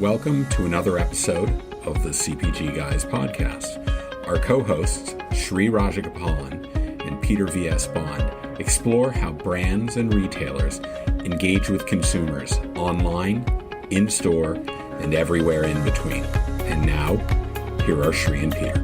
Welcome to another episode of the CPG Guys podcast. Our co-hosts, Sri Rajagopalan and Peter V.S. Bond, explore how brands and retailers engage with consumers online, in-store, and everywhere in between. And now, here are Sri and Peter.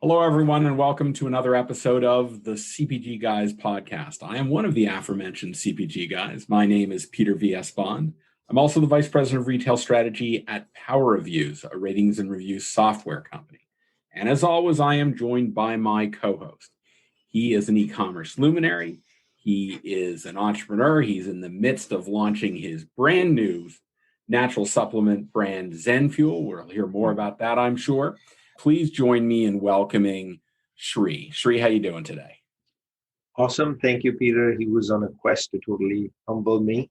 Hello, everyone, and welcome to another episode of the CPG Guys podcast. I am one of the aforementioned CPG guys. My name is Peter V.S. Bond. I'm also the Vice President of Retail Strategy at Power Reviews, a ratings and reviews software company. And as always, I am joined by my co-host. He is an e-commerce luminary. He is an entrepreneur. He's in the midst of launching his brand new natural supplement brand, Zen Fuel. We'll hear more about that, I'm sure. Please join me in welcoming Sri. Sri, how you doing today? Awesome. Thank you, Peter. He was on a quest to totally humble me.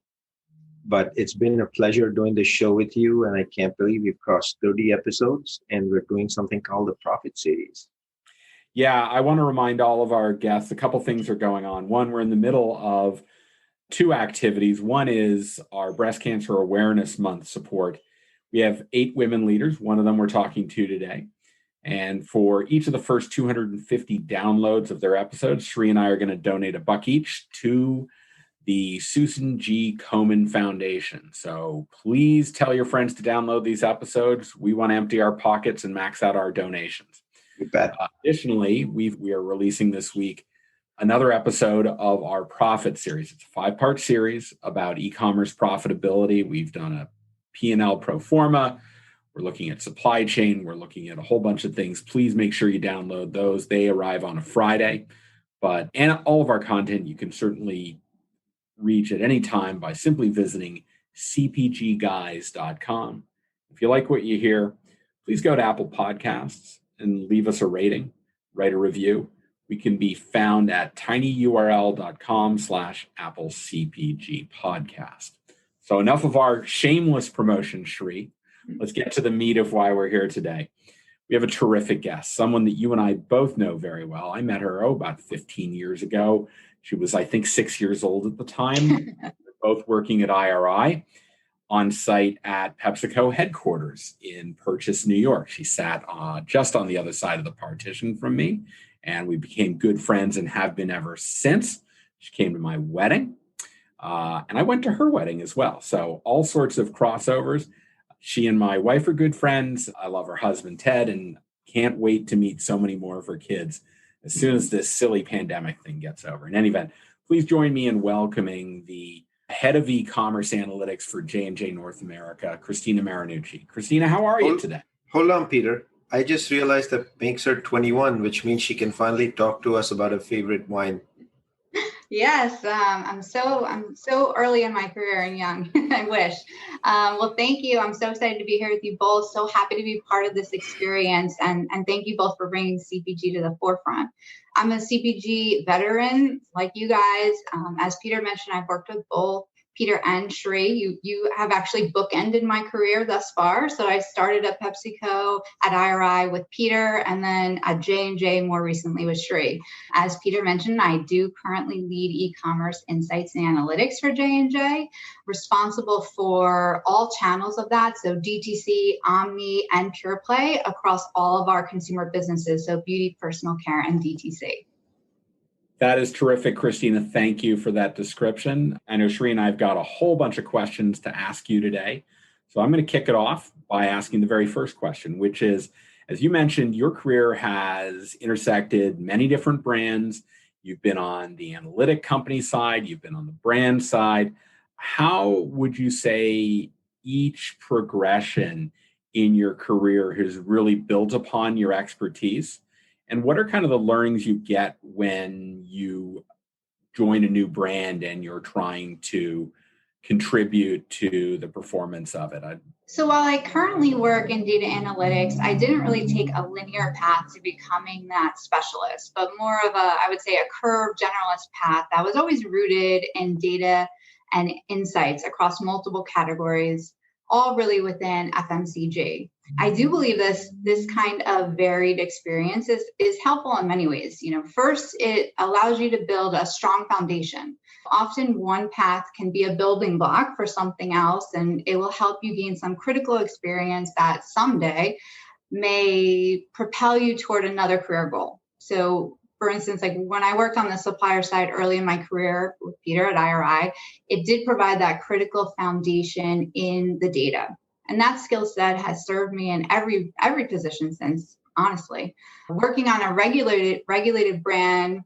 But it's been a pleasure doing this show with you, and I can't believe we've crossed 30 episodes, and we're doing something called the Profit Series. Yeah, I want to remind all of our guests, a couple things are going on. One, we're in the middle of two activities. One is our Breast Cancer Awareness Month support. We have 8 women leaders. One of them we're talking to today. And for each of the first 250 downloads of their episodes, Sri and I are going to donate $1 each to the Susan G. Komen Foundation. So please tell your friends to download these episodes. We want to empty our pockets and max out our donations. You bet. Additionally, we are releasing this week another episode of our Profit series. It's a 5-part series about e-commerce profitability. We've done a P&L pro forma. We're looking at supply chain. We're looking at a whole bunch of things. Please make sure you download those. They arrive on a Friday. And all of our content, you can certainly reach at any time by simply visiting cpgguys.com. If you like what you hear, please go to Apple Podcasts and leave us a rating, write a review. We can be found at tinyurl.com/AppleCPGpodcast. So enough of our shameless promotion, Sri. Let's get to the meat of why we're here today. We have a terrific guest, someone that you and I both know very well. I met her, about 15 years ago. She was, I think, 6 years old at the time, both working at IRI on site at PepsiCo headquarters in Purchase, New York. She sat just on the other side of the partition from me, and we became good friends and have been ever since. She came to my wedding, and I went to her wedding as well. So all sorts of crossovers. She and my wife are good friends. I love her husband, Ted, and can't wait to meet so many more of her kids as soon as this silly pandemic thing gets over. In any event, please join me in welcoming the head of e-commerce analytics for J&J North America, Cristina Marinucci. Cristina, how are you today? Hold on, Peter. I just realized that makes her 21, which means she can finally talk to us about her favorite wine. Yes, I'm so early in my career and young. I wish. Well, thank you. I'm so excited to be here with you both. So happy to be part of this experience, and thank you both for bringing CPG to the forefront. I'm a CPG veteran like you guys. As Peter mentioned, I've worked with both Peter and Sri. You have actually bookended my career thus far. So I started at PepsiCo at IRI with Peter, and then at J&J more recently with Sri. As Peter mentioned, I do currently lead e-commerce insights and analytics for J&J, responsible for all channels of that. So DTC, Omni, and Pure Play across all of our consumer businesses. So beauty, personal care, and DTC. That is terrific, Cristina. Thank you for that description. I know Sri and I have got a whole bunch of questions to ask you today. So I'm going to kick it off by asking the very first question, which is, as you mentioned, your career has intersected many different brands. You've been on the analytic company side. You've been on the brand side. How would you say each progression in your career has really built upon your expertise? And what are kind of the learnings you get when you join a new brand and you're trying to contribute to the performance of it? So while I currently work in data analytics, I didn't really take a linear path to becoming that specialist, but more of I would say a curved generalist path that was always rooted in data and insights across multiple categories, all really within FMCG. I do believe this kind of varied experience is helpful in many ways. First, it allows you to build a strong foundation Often one path can be a building block for something else, and it will help you gain some critical experience that someday may propel you toward another career goal. So for instance, like when I worked on the supplier side early in my career with Peter at IRI, it did provide that critical foundation in the data. And that skill set has served me in every position since, honestly. Working on a regulated brand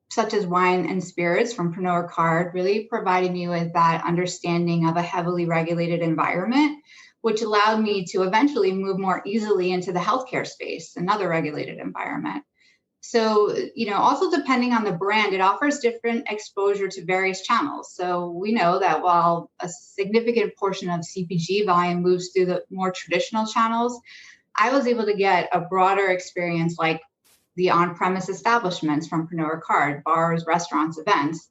such as wine and spirits from Pernod Ricard really provided me with that understanding of a heavily regulated environment, which allowed me to eventually move more easily into the healthcare space, another regulated environment. So, also depending on the brand, it offers different exposure to various channels. So we know that while a significant portion of CPG volume moves through the more traditional channels, I was able to get a broader experience like the on-premise establishments from Pernod Ricard, bars, restaurants, events.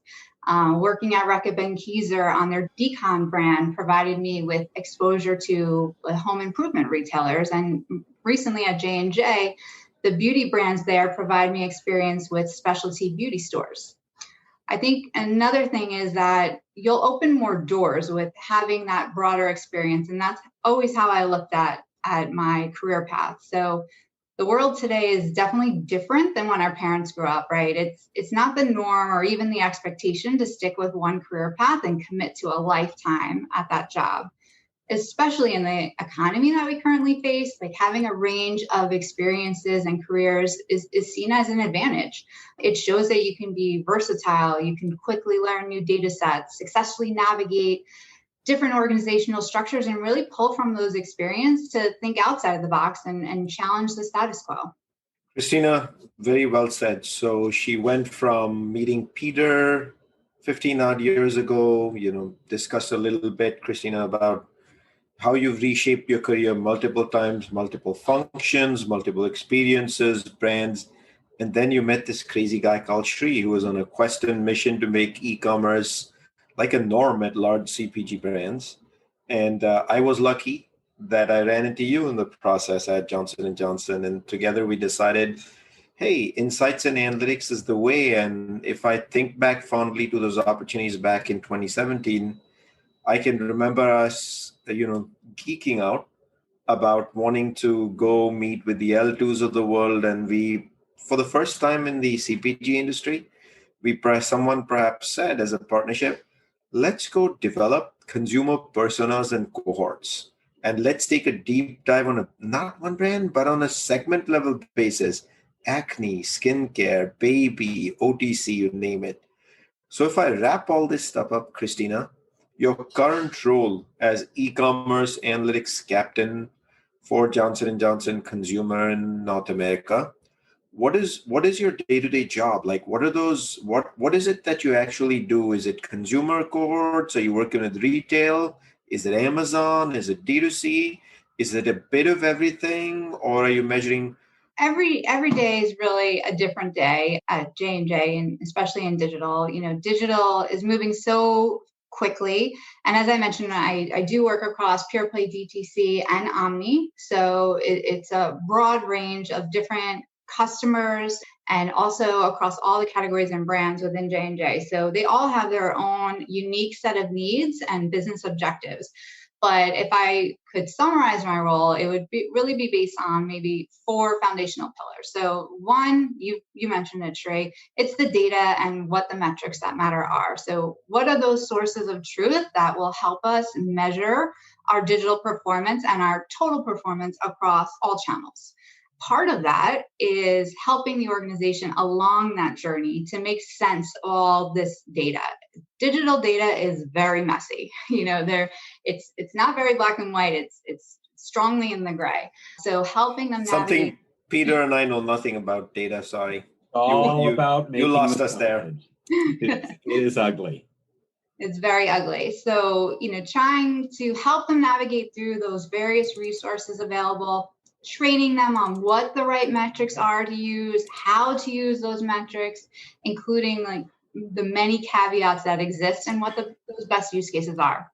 Working at Reckitt Benckiser on their Decon brand provided me with exposure to home improvement retailers. And recently at J&J, the beauty brands there provide me experience with specialty beauty stores. I think another thing is that you'll open more doors with having that broader experience. And that's always how I looked at my career path. So the world today is definitely different than when our parents grew up, right? It's not the norm or even the expectation to stick with one career path and commit to a lifetime at that job. Especially in the economy that we currently face, like having a range of experiences and careers is seen as an advantage. It shows that you can be versatile, you can quickly learn new data sets, successfully navigate different organizational structures, and really pull from those experiences to think outside of the box and challenge the status quo. Cristina, very well said. So she went from meeting Peter 15 odd years ago, discussed a little bit, Cristina, about how you've reshaped your career multiple times, multiple functions, multiple experiences, brands. And then you met this crazy guy called Sri, who was on a quest and mission to make e-commerce like a norm at large CPG brands. And I was lucky that I ran into you in the process at Johnson & Johnson. And together we decided, hey, insights and analytics is the way. And if I think back fondly to those opportunities back in 2017, I can remember us, geeking out about wanting to go meet with the L2s of the world. And we, for the first time in the CPG industry, someone perhaps said as a partnership, let's go develop consumer personas and cohorts. And let's take a deep dive on not one brand, but on a segment level basis, acne, skincare, baby, OTC, you name it. So if I wrap all this stuff up, Cristina, your current role as e-commerce analytics captain for Johnson & Johnson Consumer in North America, what is your day-to-day job? Like, what is it that you actually do? Is it consumer cohorts? Are you working with retail? Is it Amazon? Is it D2C? Is it a bit of everything? Or are you measuring? Every day is really a different day at J&J, and especially in digital. Digital is moving so quickly. And as I mentioned, I do work across pure play DTC and Omni. So it's a broad range of different customers and also across all the categories and brands within J&J. So they all have their own unique set of needs and business objectives. But if I could summarize my role, it would really be based on maybe 4 foundational pillars. So one, you mentioned it, Shrey, it's the data and what the metrics that matter are. So what are those sources of truth that will help us measure our digital performance and our total performance across all channels? Part of that is helping the organization along that journey to make sense of all this data. Digital data is very messy. It's not very black and white. It's strongly in the gray. So helping them Something Peter and I know nothing about data. Sorry. About you lost us there. It is ugly. It's very ugly. So, trying to help them navigate through those various resources available, training them on what the right metrics are to use, how to use those metrics, including like the many caveats that exist and what those best use cases are.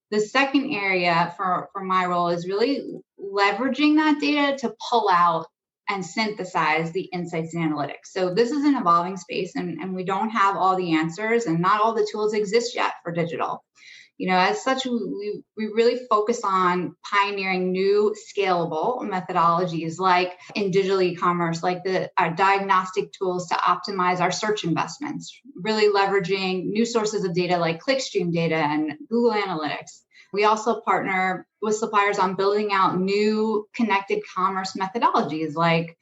The second area for my role is really leveraging that data to pull out and synthesize the insights and analytics. So this is an evolving space, and we don't have all the answers, and not all the tools exist yet for digital. As such, we really focus on pioneering new scalable methodologies like in digital e-commerce, like our diagnostic tools to optimize our search investments, really leveraging new sources of data like clickstream data and Google Analytics. We also partner with suppliers on building out new connected commerce methodologies like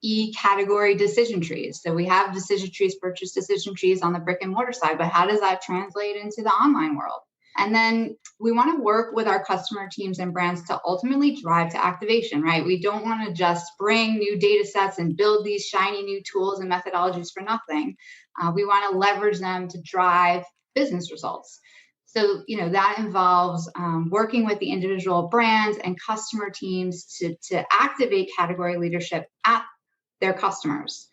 e-category decision trees. So we have decision trees, purchase decision trees on the brick and mortar side, but how does that translate into the online world? And then we want to work with our customer teams and brands to ultimately drive to activation, right? We don't want to just bring new data sets and build these shiny new tools and methodologies for nothing. We want to leverage them to drive business results. So, that involves working with the individual brands and customer teams to activate category leadership at their customers.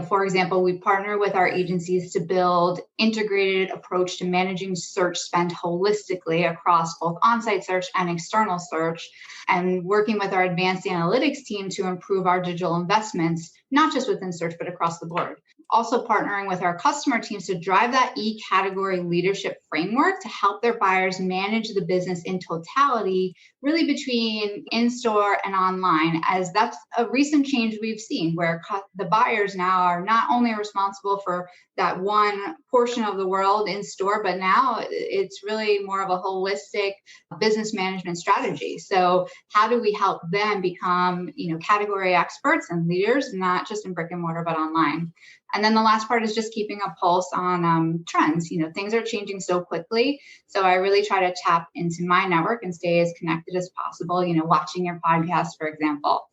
For example, we partner with our agencies to build integrated approach to managing search spend holistically across both on-site search and external search, and working with our advanced analytics team to improve our digital investments, not just within search, but across the board. Also partnering with our customer teams to drive that e-category leadership framework to help their buyers manage the business in totality, really between in-store and online, as that's a recent change we've seen where the buyers now are not only responsible for that one portion of the world in store, but now it's really more of a holistic business management strategy. So how do we help them become, category experts and leaders, not just in brick and mortar, but online? And then the last part is just keeping a pulse on trends. Things are changing so quickly. So I really try to tap into my network and stay as connected as possible, watching your podcast, for example.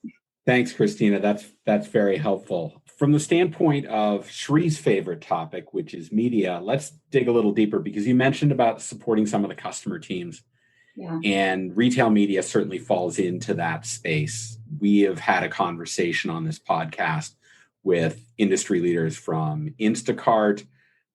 Thanks, Cristina. That's very helpful. From the standpoint of Shree's favorite topic, which is media, let's dig a little deeper because you mentioned about supporting some of the customer teams. Yeah. And retail media certainly falls into that space. We have had a conversation on this podcast with industry leaders from Instacart,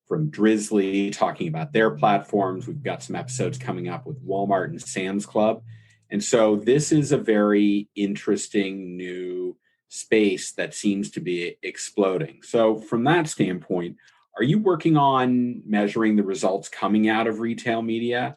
from Drizzly, talking about their platforms. We've got some episodes coming up with Walmart and Sam's Club. And so this is a very interesting new space that seems to be exploding. So from that standpoint, are you working on measuring the results coming out of retail media?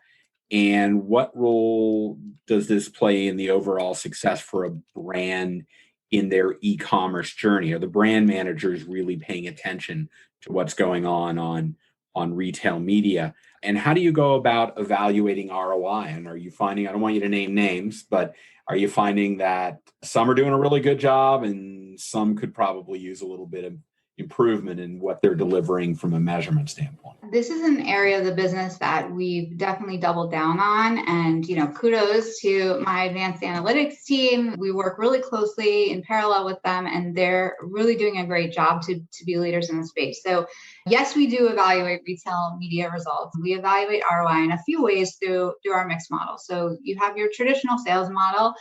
And what role does this play in the overall success for a brand in their e-commerce journey? Are the brand managers really paying attention to what's going on retail media? And how do you go about evaluating ROI? And are you finding, I don't want you to name names, but are you finding that some are doing a really good job and some could probably use a little bit of improvement in what they're delivering from a measurement standpoint? This is an area of the business that we've definitely doubled down on. And, kudos to my advanced analytics team. We work really closely in parallel with them, and they're really doing a great job to be leaders in the space. So yes, we do evaluate retail media results. We evaluate ROI in a few ways through our mixed model. So you have your traditional sales model,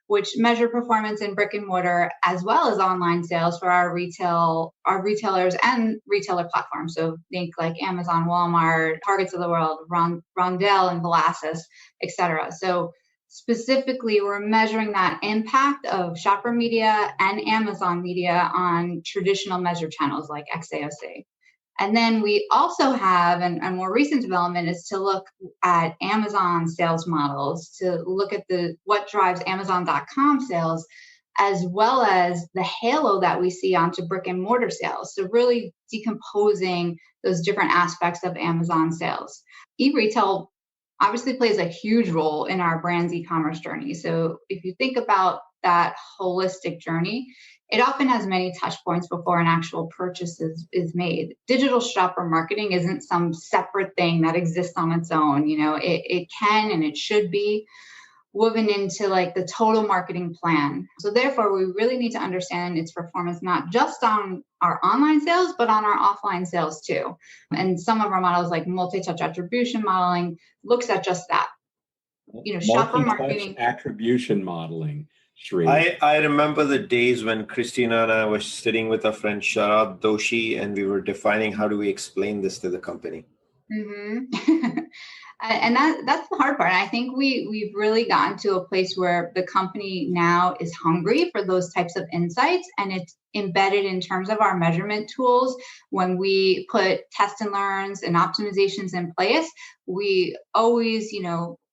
which measure performance in brick and mortar as well as online sales for our retailers and retailer platforms. So think like Amazon, Walmart, Targets of the world, Rondell and Velasas, et cetera. So specifically, we're measuring that impact of shopper media and Amazon media on traditional measured channels like XAOC. And then we also have, and a more recent development is to look at Amazon sales models, to look at what drives Amazon.com sales, as well as the halo that we see onto brick and mortar sales. So really decomposing those different aspects of Amazon sales. E-retail obviously plays a huge role in our brand's e-commerce journey. So if you think about that holistic journey, it often has many touch points before an actual purchase is made. Digital shopper marketing isn't some separate thing that exists on its own. It can and it should be woven into like the total marketing plan. So therefore, we really need to understand its performance, not just on our online sales, but on our offline sales too. And some of our models like multi-touch attribution modeling looks at just that. Shopper marketing. Attribution modeling. Shree. I remember the days when Cristina and I were sitting with our friend Sharad Doshi, and we were defining how do we explain this to the company. Mm-hmm. And that's the hard part. And I think we've really gotten to a place where the company now is hungry for those types of insights, and it's embedded in terms of our measurement tools. When we put test and learns and optimizations in place, we always,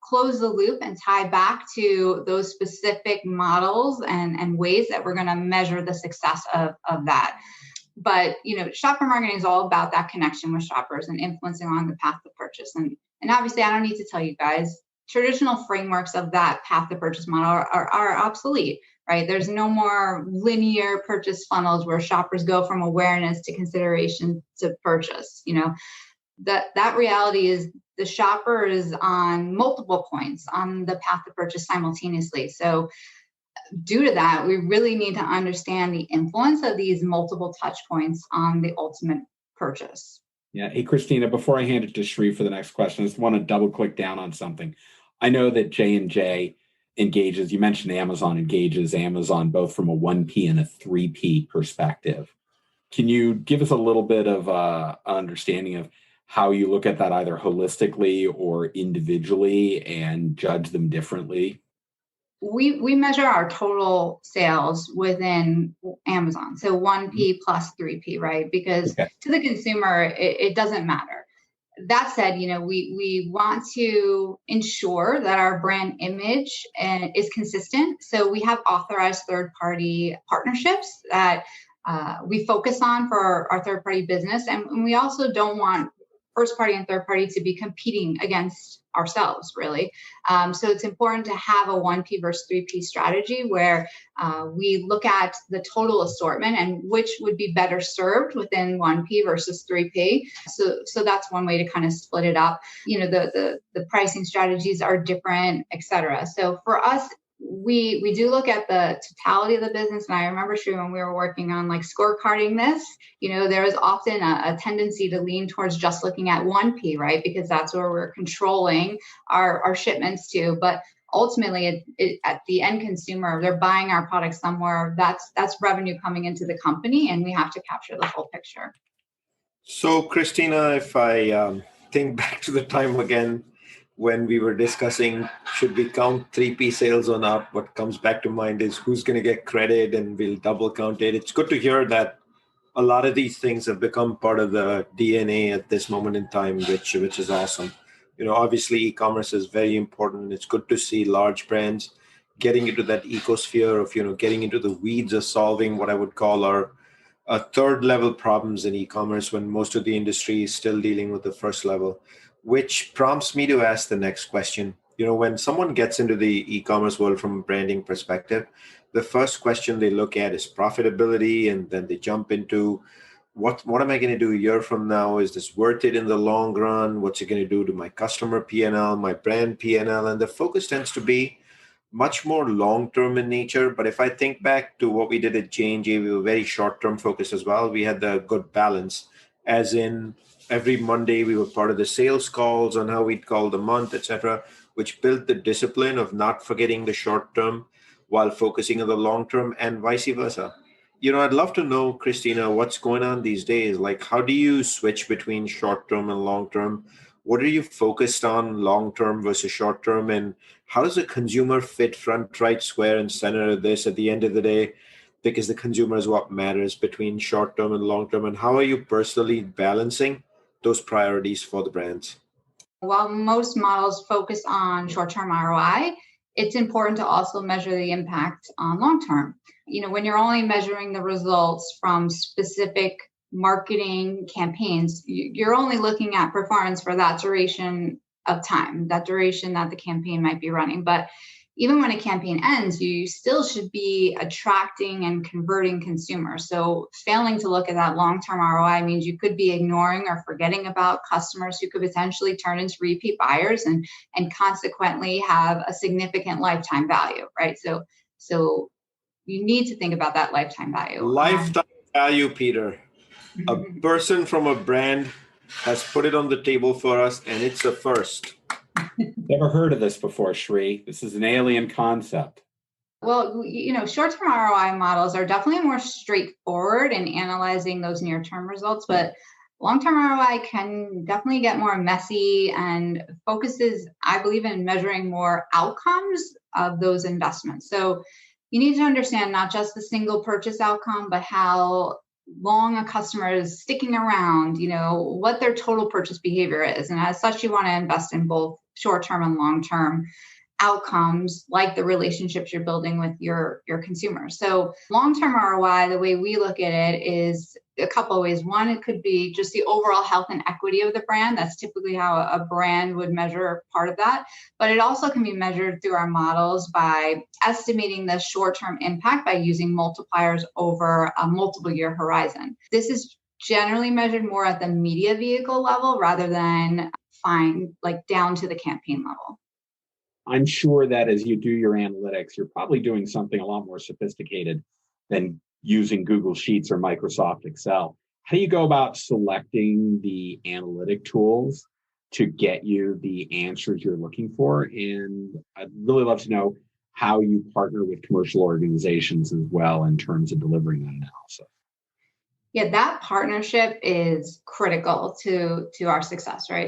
close the loop and tie back to those specific models and ways that we're going to measure the success of that. But, shopper marketing is all about that connection with shoppers and influencing along the path to purchase. And obviously, I don't need to tell you guys, traditional frameworks of that path to purchase model are obsolete, right? There's no more linear purchase funnels where shoppers go from awareness to consideration to purchase. That reality is the shopper is on multiple points on the path to purchase simultaneously. So due to that, we really need to understand the influence of these multiple touch points on the ultimate purchase. Yeah. Hey, Cristina, before I hand it to Sri for the next question, I just want to double click down on something. I know that J&J engages, you mentioned Amazon engages Amazon both from a 1P and a 3P perspective. Can you give us a little bit of an understanding of how you look at that either holistically or individually and judge them differently? We measure our total sales within Amazon. So 1P plus 3P, right? Because to the consumer, it doesn't matter. That said, we want to ensure that our brand image is consistent. So we have authorized third-party partnerships that we focus on for our third-party business. And we also don't want first party and third party to be competing against ourselves, really. So it's important to have a 1P versus 3P strategy where we look at the total assortment and which would be better served within 1P versus 3P. So that's one way to kind of split it up. The pricing strategies are different, et cetera. So for us, we do look at the totality of the business. And I remember, Sri, when we were working on scorecarding this, there was often a tendency to lean towards just looking at 1P, right? Because that's where we're controlling our shipments to. But ultimately, at the end consumer, they're buying our product somewhere. That's revenue coming into the company, and we have to capture the whole picture. So, Cristina, if I think back to the time again, when we were discussing, should we count 3P sales or not? What comes back to mind is who's going to get credit, and we'll double count it. It's good to hear that a lot of these things have become part of the DNA at this moment in time, which is awesome. Obviously, e-commerce is very important. It's good to see large brands getting into that ecosphere of, getting into the weeds of solving what I would call our third level problems in e-commerce when most of the industry is still dealing with the first level. Which prompts me to ask the next question. When someone gets into the e-commerce world from a branding perspective, the first question they look at is profitability, and then they jump into what am I going to do a year from now? Is this worth it in the long run? What's it going to do to my customer P&L, my brand P&L? And the focus tends to be much more long-term in nature. But if I think back to what we did at J&J, we were very short-term focused as well. We had the good balance, as in every Monday, we were part of the sales calls on how we'd call the month, etc., which built the discipline of not forgetting the short term while focusing on the long term, and vice versa. I'd love to know, Cristina, what's going on these days. How do you switch between short term and long term? What are you focused on long term versus short term? And how does the consumer fit front, right, square, and center of this at the end of the day? Because the consumer is what matters between short term and long term. And how are you personally balancing those priorities for the brands? While most models focus on short-term ROI, it's important to also measure the impact on long-term. When you're only measuring the results from specific marketing campaigns, you're only looking at performance for that duration of time, that duration that the campaign might be running. But even when a campaign ends, you still should be attracting and converting consumers. So failing to look at that long-term ROI means you could be ignoring or forgetting about customers who could potentially turn into repeat buyers and consequently have a significant lifetime value, right? So you need to think about that lifetime value. Lifetime value, Peter. A person from a brand has put it on the table for us, and it's a first. Never heard of this before, Sri. This is an alien concept. Well, short-term ROI models are definitely more straightforward in analyzing those near-term results, but Long-term ROI can definitely get more messy and focuses, I believe, in measuring more outcomes of those investments. So you need to understand not just the single purchase outcome, but how long a customer is sticking around, what their total purchase behavior is. And as such, you want to invest in both short-term and long-term outcomes, like the relationships you're building with your consumers. So long-term ROI, the way we look at it is a couple of ways. One, it could be just the overall health and equity of the brand. That's typically how a brand would measure part of that. But it also can be measured through our models by estimating the short-term impact by using multipliers over a multiple year horizon. This is generally measured more at the media vehicle level rather than down to the campaign level. I'm sure that as you do your analytics, you're probably doing something a lot more sophisticated than using Google Sheets or Microsoft Excel. How do you go about selecting the analytic tools to get you the answers you're looking for? And I'd really love to know how you partner with commercial organizations as well in terms of delivering that analysis. Yeah, that partnership is critical to our success, right?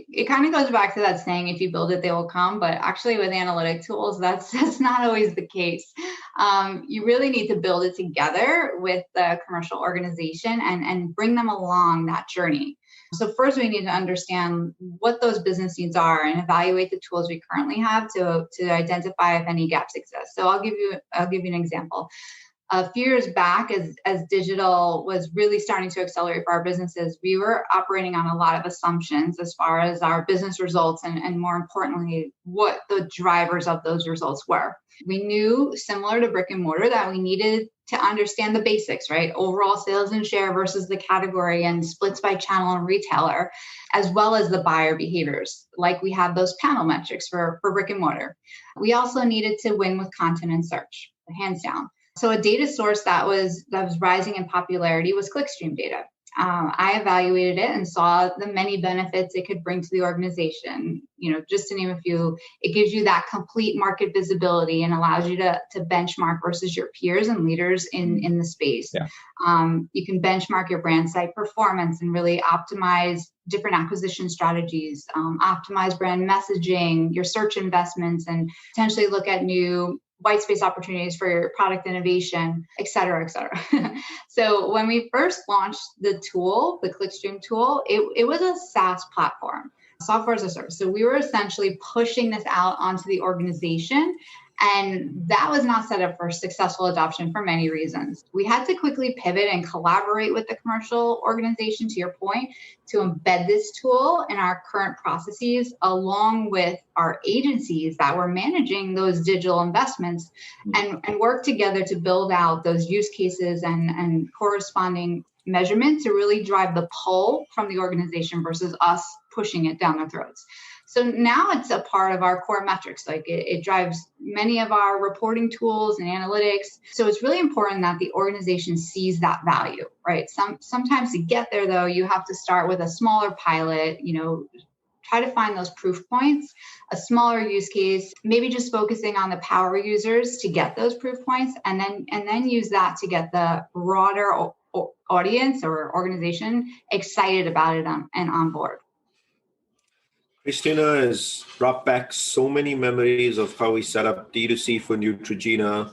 It kind of goes back to that saying, if you build it, they will come. But actually with analytic tools, that's not always the case. You really need to build it together with the commercial organization and bring them along that journey. So first, we need to understand what those business needs are and evaluate the tools we currently have to identify if any gaps exist. So I'll give you an example. A few years back, as digital was really starting to accelerate for our businesses, we were operating on a lot of assumptions as far as our business results and more importantly, what the drivers of those results were. We knew, similar to brick and mortar, that we needed to understand the basics, right? Overall sales and share versus the category and splits by channel and retailer, as well as the buyer behaviors, like we have those panel metrics for brick and mortar. We also needed to win with content and search, hands down. So a data source that was rising in popularity was clickstream data. I evaluated it and saw the many benefits it could bring to the organization. Just to name a few, it gives you that complete market visibility and allows you to benchmark versus your peers and leaders in the space. Yeah. You can benchmark your brand site performance and really optimize different acquisition strategies, optimize brand messaging, your search investments, and potentially look at new white space opportunities for your product innovation, et cetera, et cetera. So when we first launched the tool, the Clickstream tool, it was a SaaS platform, software as a service. So we were essentially pushing this out onto the organization. And that was not set up for successful adoption for many reasons. We had to quickly pivot and collaborate with the commercial organization, to your point, to embed this tool in our current processes, along with our agencies that were managing those digital investments, and work together to build out those use cases and corresponding measurement to really drive the pull from the organization versus us pushing it down their throats. So now it's a part of our core metrics. Like it drives many of our reporting tools and analytics. So it's really important that the organization sees that value, right? Sometimes to get there, though, you have to start with a smaller pilot, try to find those proof points, a smaller use case, maybe just focusing on the power users to get those proof points, and then use that to get the broader audience or organization excited about it and on board. Cristina has brought back so many memories of how we set up D2C for Neutrogena,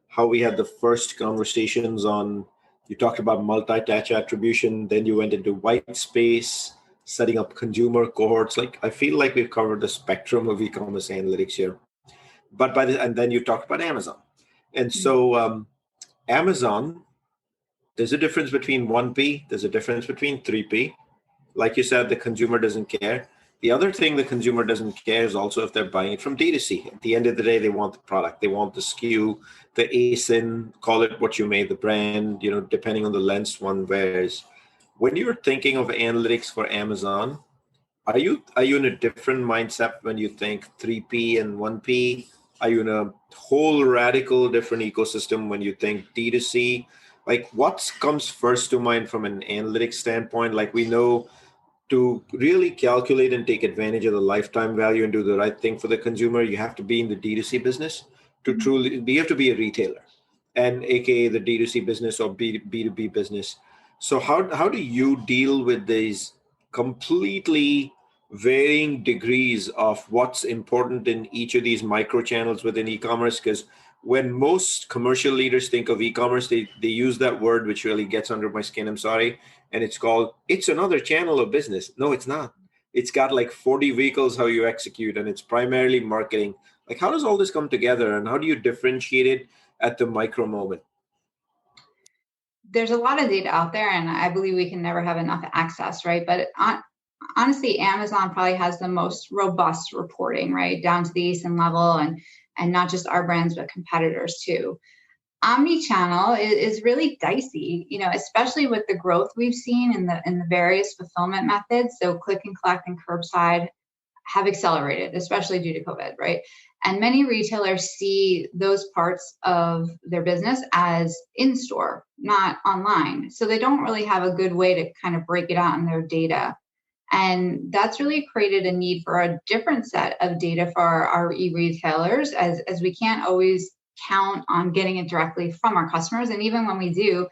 how we had the first conversations on, you talked about multi-touch attribution, then you went into white space, setting up consumer cohorts. I feel like we've covered the spectrum of e-commerce analytics here. And then you talked about Amazon. And so Amazon, there's a difference between 1P, there's a difference between 3P. Like you said, the consumer doesn't care. The other thing the consumer doesn't care is also if they're buying it from D2C. At the end of the day, they want the product. They want the SKU, the ASIN, call it what you may, the brand, depending on the lens one wears. When you're thinking of analytics for Amazon, are you in a different mindset when you think 3P and 1P? Are you in a whole radical different ecosystem when you think D2C? What comes first to mind from an analytics standpoint? We know, to really calculate and take advantage of the lifetime value and do the right thing for the consumer, you have to be in the D2C business. You have to be a retailer, and aka the D2C business or B2B business. So how do you deal with these completely varying degrees of what's important in each of these micro channels within e-commerce? Because when most commercial leaders think of e-commerce, they use that word, which really gets under my skin, I'm sorry, and it's another channel of business. No, it's not. It's got like 40 vehicles how you execute, and it's primarily marketing. Like, how does all this come together, and how do you differentiate it at the micro moment? There's a lot of data out there, and I believe we can never have enough access, right? But honestly, Amazon probably has the most robust reporting, right, down to the ASIN level, and not just our brands, but competitors too. Omnichannel is really dicey, especially with the growth we've seen in the various fulfillment methods. So click and collect and curbside have accelerated, especially due to COVID, right? And many retailers see those parts of their business as in-store, not online. So they don't really have a good way to kind of break it out in their data. And that's really created a need for a different set of data for our e-retailers, as we can't always count on getting it directly from our customers. And even when we do,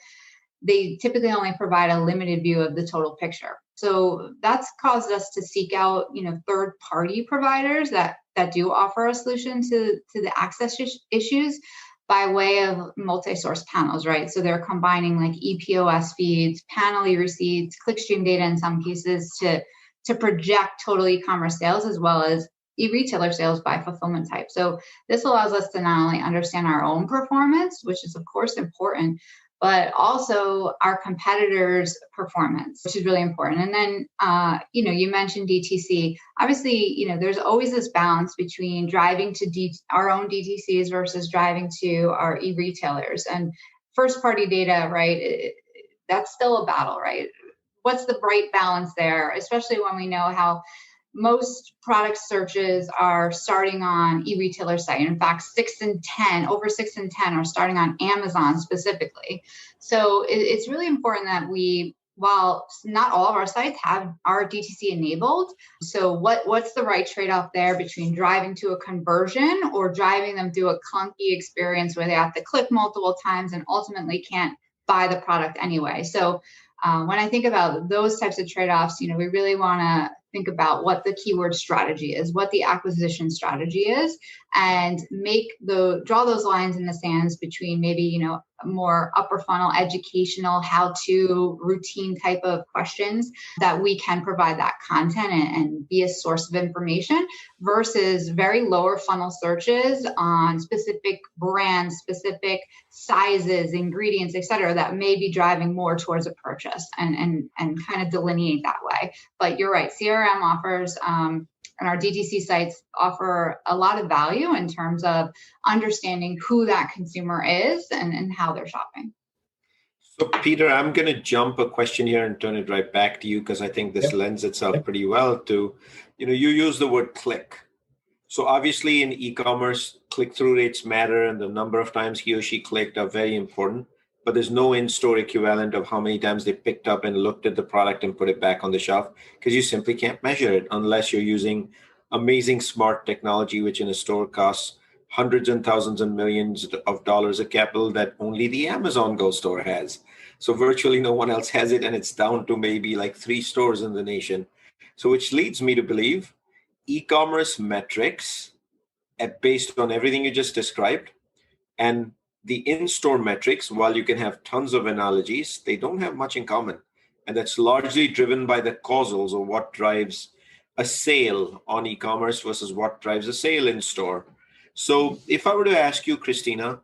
they typically only provide a limited view of the total picture. So that's caused us to seek out, third-party providers that do offer a solution to the access issues by way of multi-source panels, right? So they're combining like ePOS feeds, panel receipts, clickstream data in some cases to project total e-commerce sales as well as e-retailer sales by fulfillment type. So this allows us to not only understand our own performance, which is of course important, but also our competitors' performance, which is really important. And then, you mentioned DTC. Obviously, there's always this balance between driving to our own DTCs versus driving to our e-retailers. And first-party data, right, that's still a battle, right? What's the right balance there, especially when we know how most product searches are starting on e-retailer site. In fact, over 6 in 10 are starting on Amazon specifically. So it's really important that while not all of our sites have our DTC enabled, so what's the right trade-off there between driving to a conversion or driving them through a clunky experience where they have to click multiple times and ultimately can't buy the product anyway. So when I think about those types of trade-offs, we really want to think about what the keyword strategy is, what the acquisition strategy is, and draw those lines in the sands between maybe, more upper funnel educational how-to routine type of questions that we can provide that content and be a source of information versus very lower funnel searches on specific brands, specific sizes, ingredients, et cetera, that may be driving more towards a purchase and kind of delineate that way. But you're right, CRM offers and our DTC sites offer a lot of value in terms of understanding who that consumer is and how they're shopping. So, Peter, I'm going to jump a question here and turn it right back to you because I think this lends itself pretty well to, you use the word click. So obviously in e-commerce, click-through rates matter and the number of times he or she clicked are very important, but there's no in-store equivalent of how many times they picked up and looked at the product and put it back on the shelf because you simply can't measure it unless you're using amazing smart technology, which in a store costs hundreds and thousands and millions of dollars of capital that only the Amazon Go store has. So virtually no one else has it, and it's down to maybe like 3 stores in the nation. So which leads me to believe e-commerce metrics based on everything you just described and the in-store metrics, while you can have tons of analogies, they don't have much in common. And that's largely driven by the causals or what drives a sale on e-commerce versus what drives a sale in store. So if I were to ask you, Cristina,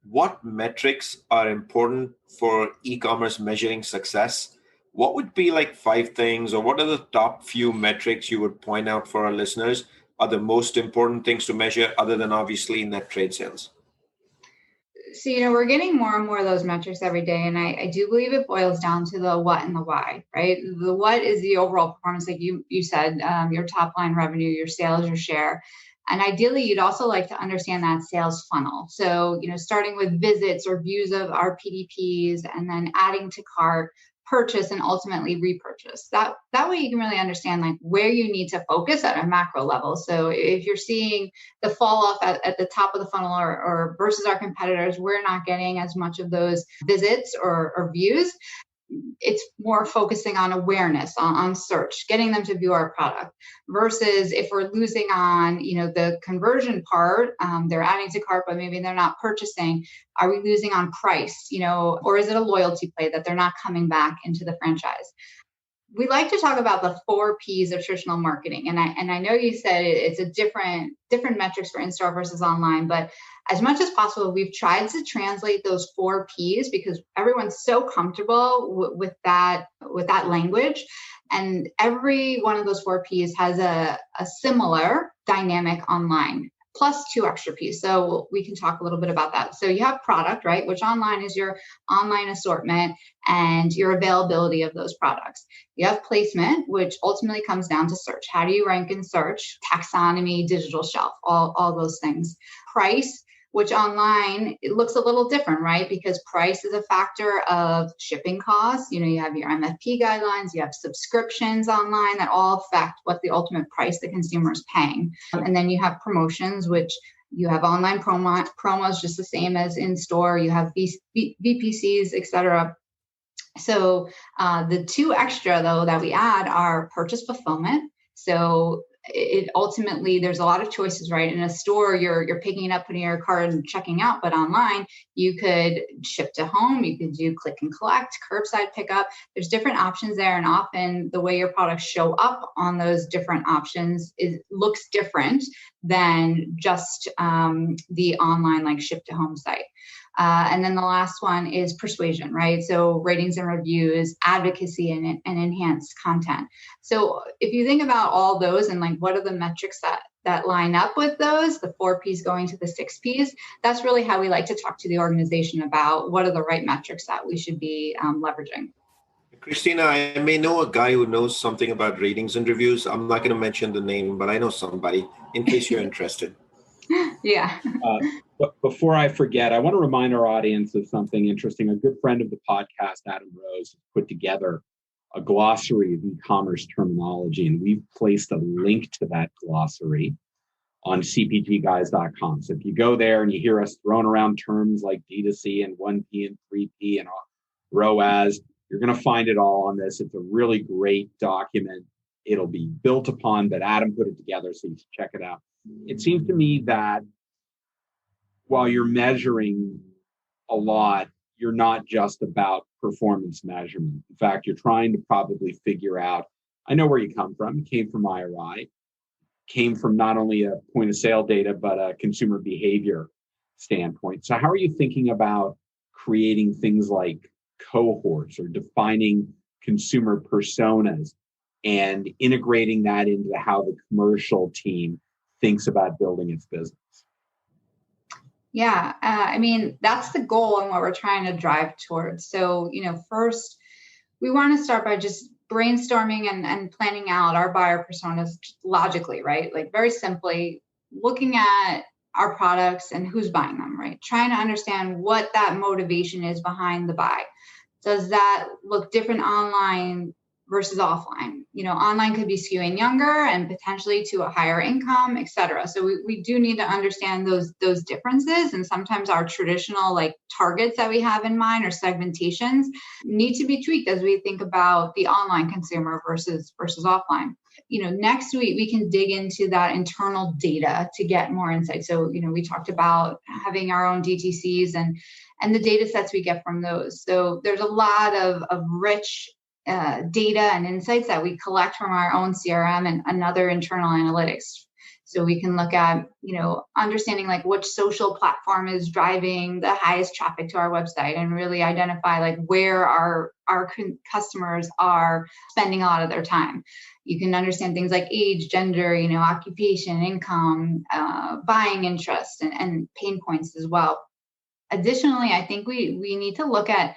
what metrics are important for e-commerce measuring success? What would be like 5 things, or what are the top few metrics you would point out for our listeners are the most important things to measure other than obviously net trade sales? So, we're getting more and more of those metrics every day. And I do believe it boils down to the what and the why, right? The what is the overall performance, like you said, your top line revenue, your sales, your share. And ideally, you'd also like to understand that sales funnel. So, starting with visits or views of our PDPs and then adding to cart, purchase, and ultimately repurchase. That way you can really understand like where you need to focus at a macro level. So if you're seeing the fall off at the top of the funnel or versus our competitors, we're not getting as much of those visits or views. it's more focusing on awareness, on search, getting them to view our product, versus if we're losing on, the conversion part, they're adding to cart, but maybe they're not purchasing. Are we losing on price, or is it a loyalty play that they're not coming back into the franchise? We like to talk about the 4 Ps of traditional marketing. And I know you said it's a different metrics for in-store versus online, but as much as possible, we've tried to translate those 4 Ps because everyone's so comfortable with that language. And every one of those 4 Ps has a similar dynamic online, plus 2 extra Ps. So we can talk a little bit about that. So you have product, right? Which online is your online assortment and your availability of those products. You have placement, which ultimately comes down to search. How do you rank in search? Taxonomy, digital shelf, all those things. Price, which online, it looks a little different, right? Because price is a factor of shipping costs. You have your MFP guidelines, you have subscriptions online that all affect what the ultimate price the consumer is paying. And then you have promotions, which you have online promos just the same as in store. You have VPCs, etc. So the 2 extra, though, that we add are purchase fulfillment. So it ultimately, there's a lot of choices, right? In a store, you're picking it up, putting your card and checking out, but online, you could ship to home, you could do click and collect, curbside pickup. There's different options there, and often the way your products show up on those different options looks different than just the online like ship to home site. And then the last one is persuasion, right? So ratings and reviews, advocacy, and enhanced content. So if you think about all those and like what are the metrics that line up with those, the 4 Ps going to the 6 Ps, that's really how we like to talk to the organization about what are the right metrics that we should be leveraging. Cristina, I may know a guy who knows something about ratings and reviews. I'm not going to mention the name, but I know somebody in case you're interested. Yeah. But before I forget, I want to remind our audience of something interesting. A good friend of the podcast, Adam Rose, put together a glossary of e-commerce terminology, and we've placed a link to that glossary on cpgguys.com. So if you go there and you hear us throwing around terms like D2C and 1P and 3P and ROAS, you're going to find it all on this. It's a really great document. It'll be built upon, but Adam put it together, so you should check it out. It seems to me that while you're measuring a lot, you're not just about performance measurement. In fact, you're trying to probably figure out, I know where you come from. You came from IRI, came from not only a point of sale data, but a consumer behavior standpoint. So how are you thinking about creating things like cohorts or defining consumer personas and integrating that into how the commercial team thinks about building its business? Yeah, that's the goal and what we're trying to drive towards. So, first, we want to start by just brainstorming and planning out our buyer personas logically, right? Like very simply looking at our products and who's buying them, right? Trying to understand what that motivation is behind the buy. Does that look different online versus offline? Online could be skewing younger and potentially to a higher income, et cetera. So we do need to understand those differences. And sometimes our traditional like targets that we have in mind or segmentations need to be tweaked as we think about the online consumer versus offline. Next we can dig into that internal data to get more insight. So, we talked about having our own DTCs and the data sets we get from those. So there's a lot of rich data and insights that we collect from our own CRM and other internal analytics. So we can look at, understanding like which social platform is driving the highest traffic to our website and really identify like where our customers are spending a lot of their time. You can understand things like age, gender, occupation, income, buying interest, and pain points as well. Additionally, I think we need to look at,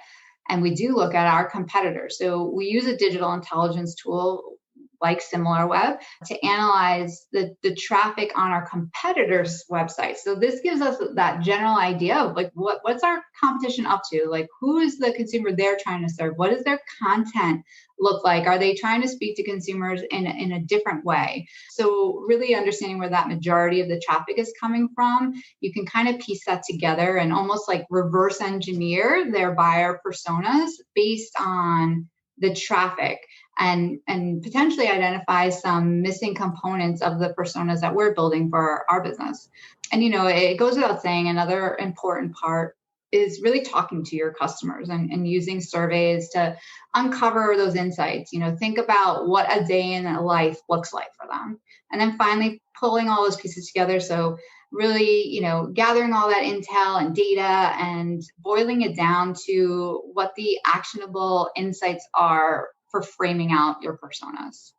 and we do look at our competitors. So we use a digital intelligence tool like SimilarWeb to analyze the traffic on our competitors' websites. So this gives us that general idea of like what's our competition up to? Like who is the consumer they're trying to serve? What does their content look like? Are they trying to speak to consumers in a different way? So really understanding where that majority of the traffic is coming from, you can kind of piece that together and almost like reverse engineer their buyer personas based on the traffic and potentially identify some missing components of the personas that we're building for our business. And, it goes without saying, another important part is really talking to your customers and using surveys to uncover those insights. Think about what a day in a life looks like for them. And then finally pulling all those pieces together. So really, gathering all that intel and data and boiling it down to what the actionable insights are for framing out your personas.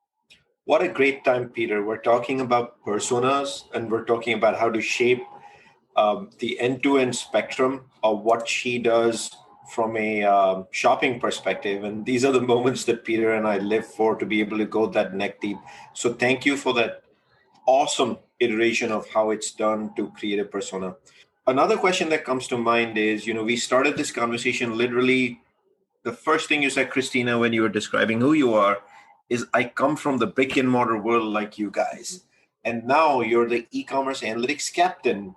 What a great time, Peter. We're talking about personas and we're talking about how to shape the end-to-end spectrum of what she does from a shopping perspective. And these are the moments that Peter and I live for, to be able to go that neck deep. So thank you for that awesome iteration of how it's done to create a persona. Another question that comes to mind is, we started this conversation literally, the first thing you said, Cristina, when you were describing who you are, is I come from the brick and mortar world like you guys. And now you're the e-commerce analytics captain.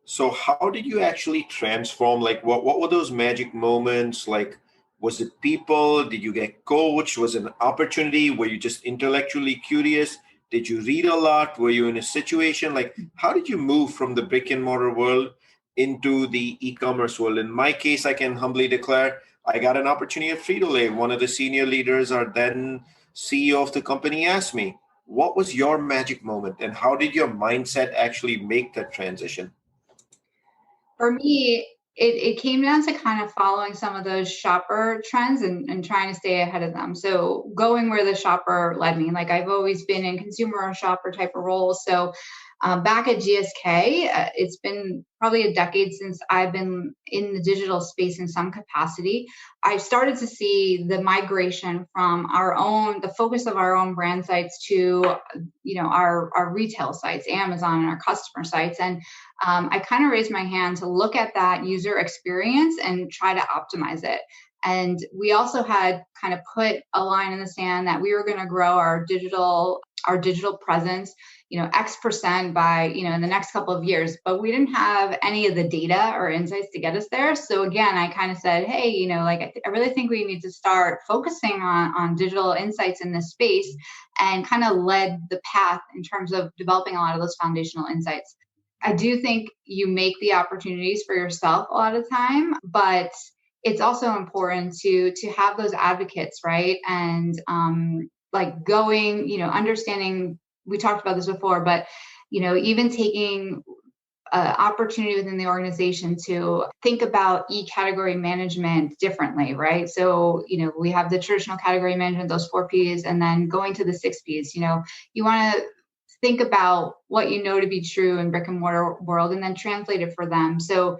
So how did you actually transform? Like, what were those magic moments? Like, was it people? Did you get coached? Was it an opportunity? Were you just intellectually curious? Did you read a lot? Were you in a situation? Like, how did you move from the brick and mortar world into the e-commerce world? In my case, I can humbly declare I got an opportunity at Frito-Lay. One of the senior leaders, our then CEO of the company, asked me, what was your magic moment and how did your mindset actually make that transition? For me, it came down to kind of following some of those shopper trends and trying to stay ahead of them. So going where the shopper led me, like I've always been in consumer or shopper type of roles. So back at GSK, it's been probably a decade since I've been in the digital space in some capacity. I started to see the migration from the focus of our own brand sites to, our retail sites, Amazon and our customer sites. And I kind of raised my hand to look at that user experience and try to optimize it. And we also had kind of put a line in the sand that we were going to grow our digital presence, X% by, in the next couple of years, but we didn't have any of the data or insights to get us there. So again, I kind of said, hey, I really think we need to start focusing on digital insights in this space, and kind of led the path in terms of developing a lot of those foundational insights. I do think you make the opportunities for yourself a lot of time, but it's also important to have those advocates, right? And understanding, we talked about this before, but, even taking opportunity within the organization to think about e-category management differently, right? So, we have the traditional category management, those 4 Ps, and then going to the 6 Ps, you want to think about what you know to be true in brick and mortar world and then translate it for them. So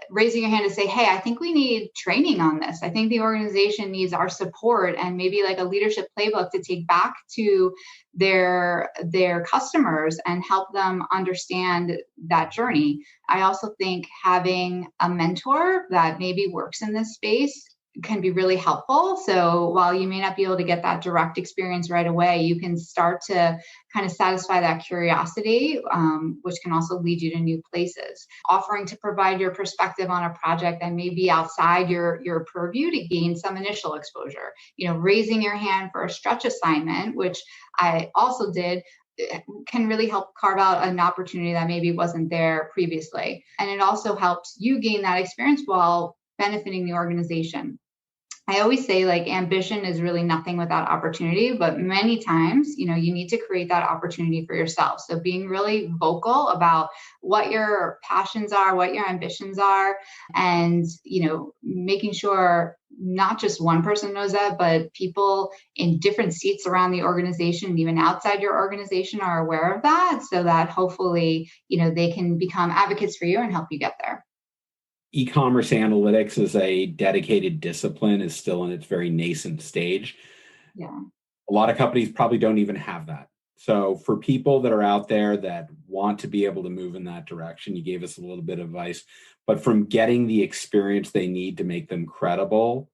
raising your hand to say, hey, I think we need training on this. I think the organization needs our support and maybe like a leadership playbook to take back to their customers and help them understand that journey. I also think having a mentor that maybe works in this space can be really helpful. So while you may not be able to get that direct experience right away, you can start to kind of satisfy that curiosity, which can also lead you to new places. Offering to provide your perspective on a project that may be outside your purview to gain some initial exposure. Raising your hand for a stretch assignment, which I also did, can really help carve out an opportunity that maybe wasn't there previously. And it also helps you gain that experience while benefiting the organization. I always say, ambition is really nothing without opportunity, but many times, you need to create that opportunity for yourself. So being really vocal about what your passions are, what your ambitions are, and, making sure not just one person knows that, but people in different seats around the organization, even outside your organization, are aware of that, so that hopefully, they can become advocates for you and help you get there. E-commerce analytics as a dedicated discipline is still in its very nascent stage. Yeah. A lot of companies probably don't even have that. So for people that are out there that want to be able to move in that direction, you gave us a little bit of advice, but from getting the experience they need to make them credible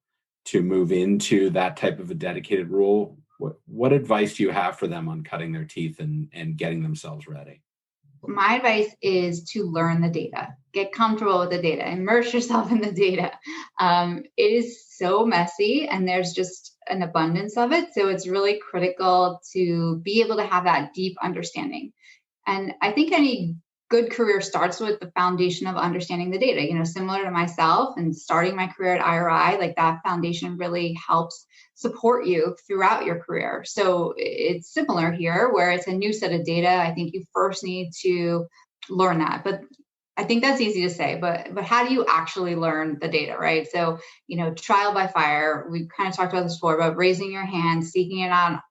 to move into that type of a dedicated role, what advice do you have for them on cutting their teeth and getting themselves ready? My advice is to learn the data, get comfortable with the data, immerse yourself in the data. It is so messy and there's just an abundance of it. So it's really critical to be able to have that deep understanding. And I think any good career starts with the foundation of understanding the data. Similar to myself and starting my career at IRI, like that foundation really helps support you throughout your career. So it's similar here where it's a new set of data. I think you first need to learn that. But I think that's easy to say, but how do you actually learn the data, right? So, trial by fire, we kind of talked about this before, about raising your hand, seeking it out,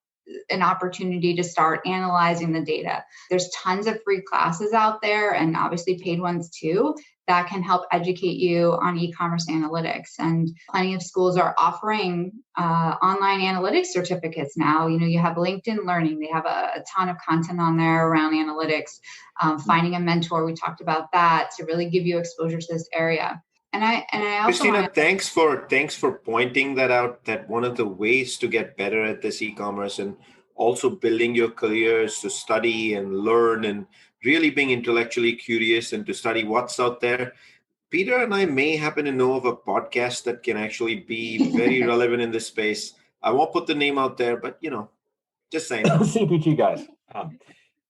an opportunity to start analyzing the data. There's tons of free classes out there and obviously paid ones too that can help educate you on e-commerce analytics. And plenty of schools are offering online analytics certificates now. You have LinkedIn Learning. They have a ton of content on there around analytics. Finding a mentor, we talked about that to really give you exposure to this area. And I also Cristina, thanks for pointing that out, that one of the ways to get better at this e-commerce and also building your careers to study and learn and really being intellectually curious and to study what's out there. Peter and I may happen to know of a podcast that can actually be very relevant in this space. I won't put the name out there, but just saying. CPG guys.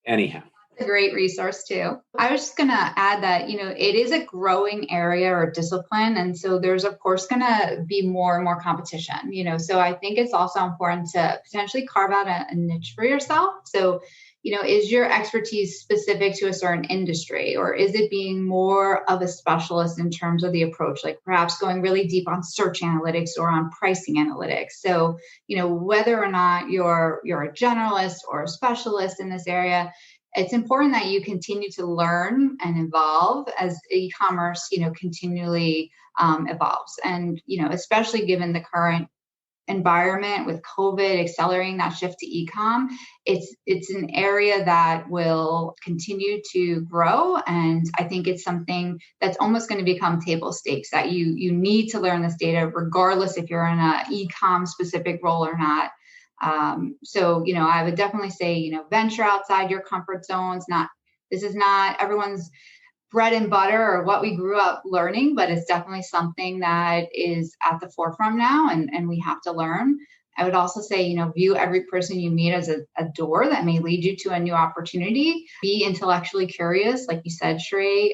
Anyhow. A great resource too. I was just going to add that, it is a growing area or discipline. And so there's, of course, going to be more and more competition, so I think it's also important to potentially carve out a niche for yourself. So, is your expertise specific to a certain industry, or is it being more of a specialist in terms of the approach, like perhaps going really deep on search analytics or on pricing analytics? So, whether or not you're a generalist or a specialist in this area, it's important that you continue to learn and evolve as e-commerce, continually evolves. And, especially given the current environment with COVID accelerating that shift to e-com, it's an area that will continue to grow. And I think it's something that's almost going to become table stakes, that you need to learn this data regardless if you're in an e-com specific role or not. So, I would definitely say, venture outside your comfort zones. This is not everyone's bread and butter or what we grew up learning, but it's definitely something that is at the forefront now and we have to learn. I would also say, view every person you meet as a door that may lead you to a new opportunity. Be intellectually curious, like you said, Shrey.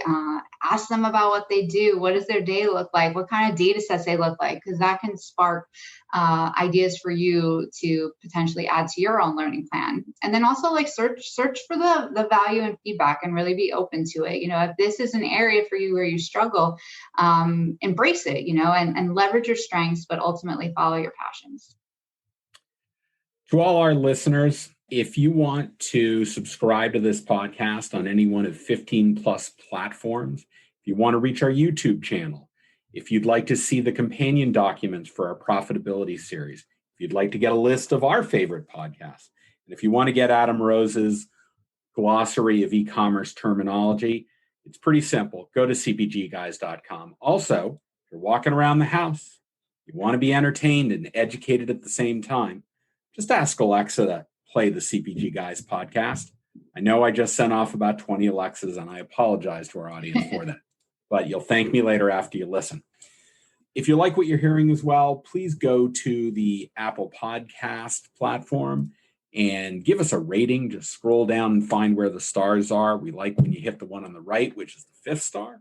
Ask them about what they do. What does their day look like? What kind of data sets they look like? Because that can spark ideas for you to potentially add to your own learning plan. And then also search for the value and feedback and really be open to it. If this is an area for you where you struggle, embrace it, and leverage your strengths, but ultimately follow your passions. To all our listeners, if you want to subscribe to this podcast on any one of 15 plus platforms, if you want to reach our YouTube channel, if you'd like to see the companion documents for our profitability series, if you'd like to get a list of our favorite podcasts, and if you want to get Adam Rose's glossary of e-commerce terminology, it's pretty simple. Go to cpgguys.com. Also, if you're walking around the house, you want to be entertained and educated at the same time, just ask Alexa to play the CPG Guys podcast. I know I just sent off about 20 Alexas, and I apologize to our audience for that. But you'll thank me later after you listen. If you like what you're hearing as well, please go to the Apple Podcast platform and give us a rating. Just scroll down and find where the stars are. We like when you hit the one on the right, which is the 5th star.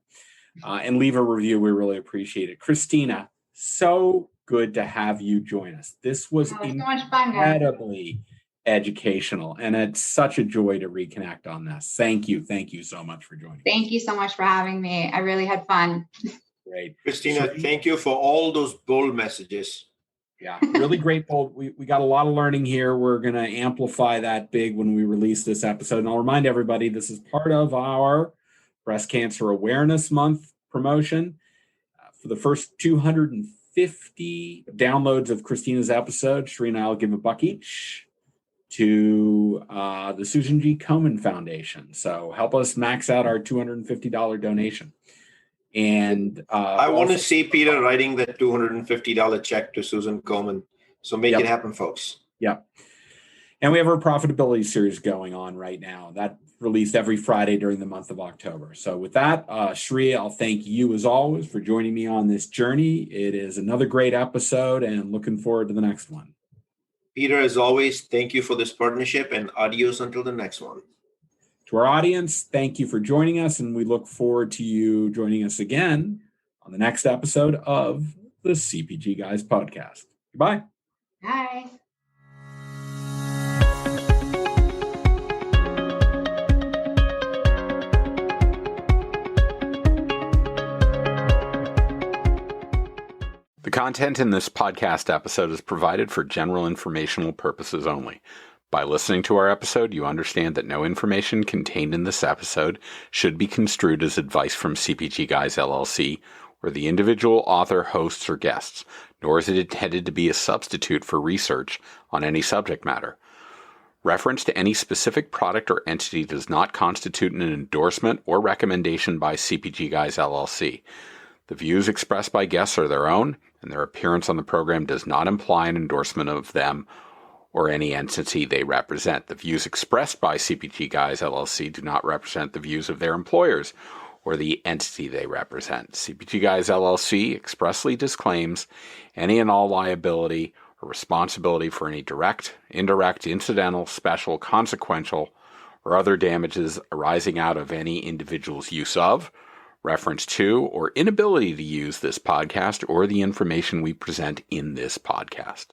And leave a review. We really appreciate it. Cristina, so good to have you join us. This was incredibly educational, and it's such a joy to reconnect on this. Thank you so much for joining. Thank you so much for having me. I really had fun. Great. Cristina, thank you for all those bold messages. Yeah, really great bold. We got a lot of learning here. We're going to amplify that big when we release this episode. And I'll remind everybody, this is part of our Breast Cancer Awareness Month promotion. For the first 250 downloads of Cristina's episode, Shree and I will give $1 each. to the Susan G. Komen Foundation. So help us max out our $250 donation. And I want to see Peter writing that $250 check to Susan Komen. So make it happen, folks. Yep. And we have our profitability series going on right now. That released every Friday during the month of October. So with that, Shri, I'll thank you as always for joining me on this journey. It is another great episode and looking forward to the next one. Peter, as always, thank you for this partnership and adios until the next one. To our audience, thank you for joining us, and we look forward to you joining us again on the next episode of the CPG Guys podcast. Goodbye. Bye. The content in this podcast episode is provided for general informational purposes only. By listening to our episode, you understand that no information contained in this episode should be construed as advice from CPG Guys LLC or the individual author, hosts, or guests, nor is it intended to be a substitute for research on any subject matter. Reference to any specific product or entity does not constitute an endorsement or recommendation by CPG Guys LLC. The views expressed by guests are their own, and their appearance on the program does not imply an endorsement of them or any entity they represent. The views expressed by CPG Guys LLC do not represent the views of their employers or the entity they represent. CPG Guys LLC expressly disclaims any and all liability or responsibility for any direct, indirect, incidental, special, consequential, or other damages arising out of any individual's use of, reference to, or inability to use this podcast or the information we present in this podcast.